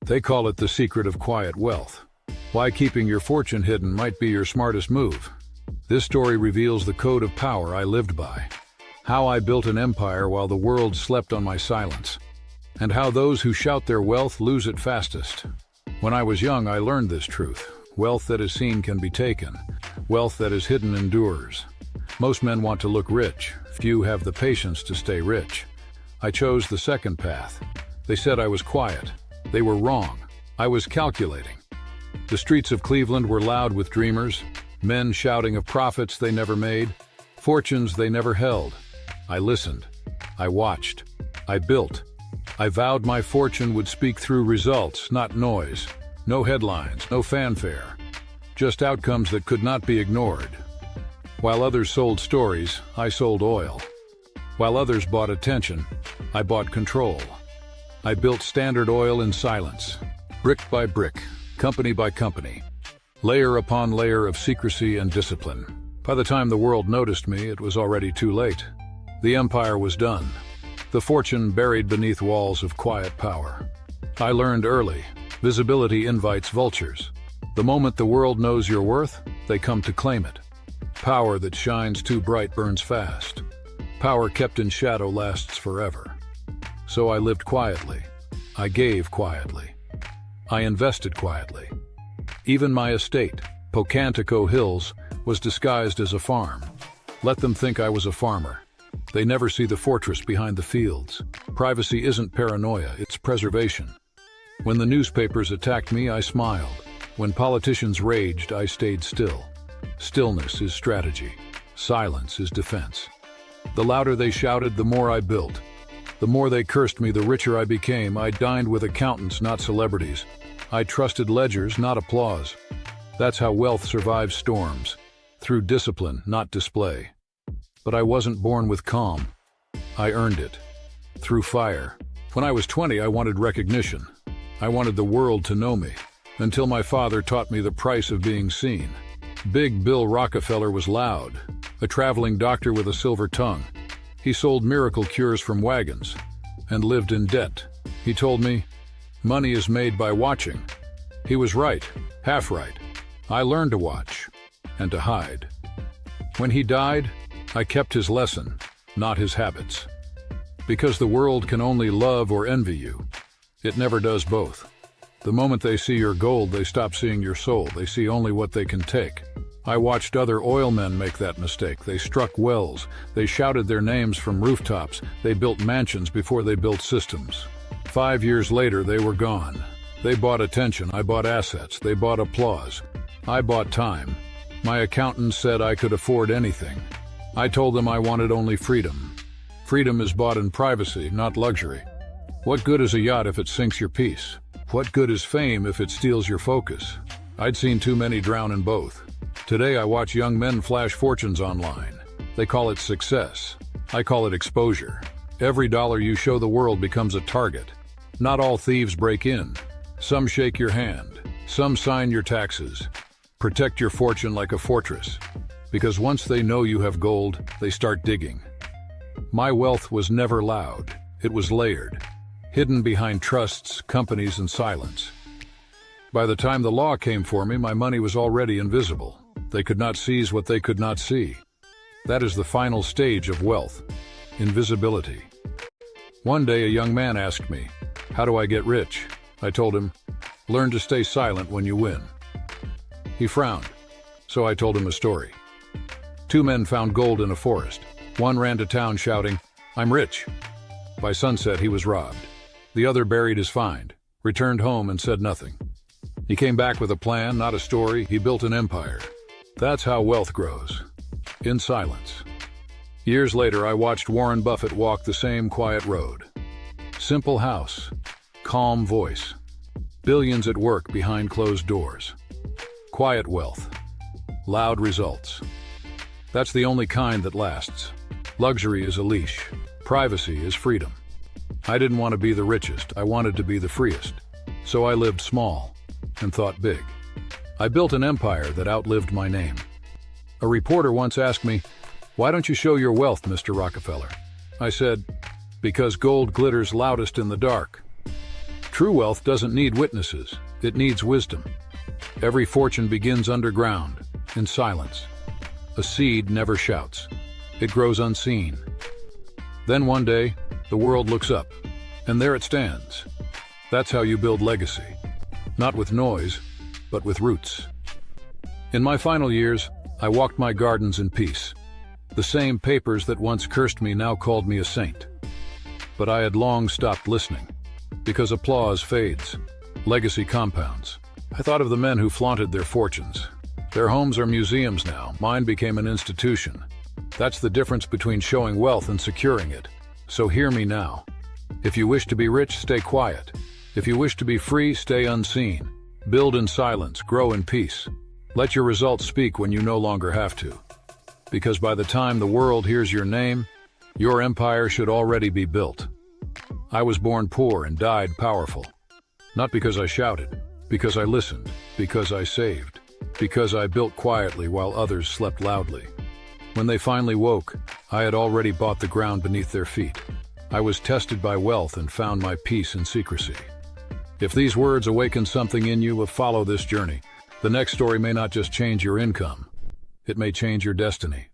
They call it the secret of quiet wealth. Why keeping your fortune hidden might be your smartest move. This story reveals the code of power I lived by. How I built an empire while the world slept on my silence. And how those who shout their wealth lose it fastest. When I was young, I learned this truth. Wealth that is seen can be taken. Wealth that is hidden endures. Most men want to look rich. Few have the patience to stay rich. I chose the second path. They said I was quiet. They were wrong. I was calculating. The streets of Cleveland were loud with dreamers, men shouting of profits they never made, fortunes they never held. I listened. I watched. I built. I vowed my fortune would speak through results, not noise. No headlines, no fanfare. Just outcomes that could not be ignored. While others sold stories, I sold oil. While others bought attention, I bought control. I built Standard Oil in silence, brick by brick, company by company, layer upon layer of secrecy and discipline. By the time the world noticed me, it was already too late. The empire was done. The fortune buried beneath walls of quiet power. I learned early, visibility invites vultures. The moment the world knows your worth, they come to claim it. Power that shines too bright burns fast. Power kept in shadow lasts forever. So I lived quietly. I gave quietly. I invested quietly. Even my estate, Pocantico Hills, was disguised as a farm. Let them think I was a farmer. They never see the fortress behind the fields. Privacy isn't paranoia, it's preservation. When the newspapers attacked me, I smiled. When politicians raged, I stayed still. Stillness is strategy. Silence is defense. The louder they shouted, the more I built. The more they cursed me, the richer I became. I dined with accountants, not celebrities. I trusted ledgers, not applause. That's how wealth survives storms. Through discipline, not display. But I wasn't born with calm. I earned it. Through fire. When I was 20, I wanted recognition. I wanted the world to know me. Until my father taught me the price of being seen. Big Bill Rockefeller was loud. A traveling doctor with a silver tongue. He sold miracle cures from wagons. And lived in debt. He told me, money is made by watching. He was right. Half right. I learned to watch. And to hide. When he died, I kept his lesson, not his habits. Because the world can only love or envy you. It never does both. The moment they see your gold, they stop seeing your soul. They see only what they can take. I watched other oil men make that mistake. They struck wells. They shouted their names from rooftops. They built mansions before they built systems. 5 years later, they were gone. They bought attention. I bought assets. They bought applause. I bought time. My accountant said I could afford anything. I told them I wanted only freedom. Freedom is bought in privacy, not luxury. What good is a yacht if it sinks your peace? What good is fame if it steals your focus? I'd seen too many drown in both. Today I watch young men flash fortunes online. They call it success. I call it exposure. Every dollar you show the world becomes a target. Not all thieves break in. Some shake your hand. Some sign your taxes. Protect your fortune like a fortress. Because once they know you have gold, they start digging. My wealth was never loud. It was layered. Hidden behind trusts, companies, and silence. By the time the law came for me, my money was already invisible. They could not seize what they could not see. That is the final stage of wealth. Invisibility. One day a young man asked me, "How do I get rich?" I told him, "Learn to stay silent when you win." He frowned. So I told him a story. 2 men found gold in a forest. One ran to town shouting, "I'm rich." By sunset, he was robbed. The other buried his find, returned home and said nothing. He came back with a plan, not a story. He built an empire. That's how wealth grows. In silence. Years later, I watched Warren Buffett walk the same quiet road. Simple house. Calm voice. Billions at work behind closed doors. Quiet wealth. Loud results. That's the only kind that lasts. Luxury is a leash. Privacy is freedom. I didn't want to be the richest. I wanted to be the freest. So I lived small and thought big. I built an empire that outlived my name. A reporter once asked me, "Why don't you show your wealth, Mr. Rockefeller?" I said, "Because gold glitters loudest in the dark." True wealth doesn't need witnesses, it needs wisdom. Every fortune begins underground, in silence. A seed never shouts. It grows unseen. Then one day, the world looks up, and there it stands. That's how you build legacy. Not with noise, but with roots. In my final years, I walked my gardens in peace. The same papers that once cursed me now called me a saint. But I had long stopped listening, because applause fades, legacy compounds. I thought of the men who flaunted their fortunes. Their homes are museums now, mine became an institution. That's the difference between showing wealth and securing it. So hear me now. If you wish to be rich, stay quiet. If you wish to be free, stay unseen. Build in silence, grow in peace. Let your results speak when you no longer have to. Because by the time the world hears your name, your empire should already be built. I was born poor and died powerful. Not because I shouted, because I listened, because I saved, because I built quietly while others slept loudly. When they finally woke, I had already bought the ground beneath their feet. I was tested by wealth and found my peace in secrecy. If these words awaken something in you, follow this journey. The next story may not just change your income, it may change your destiny.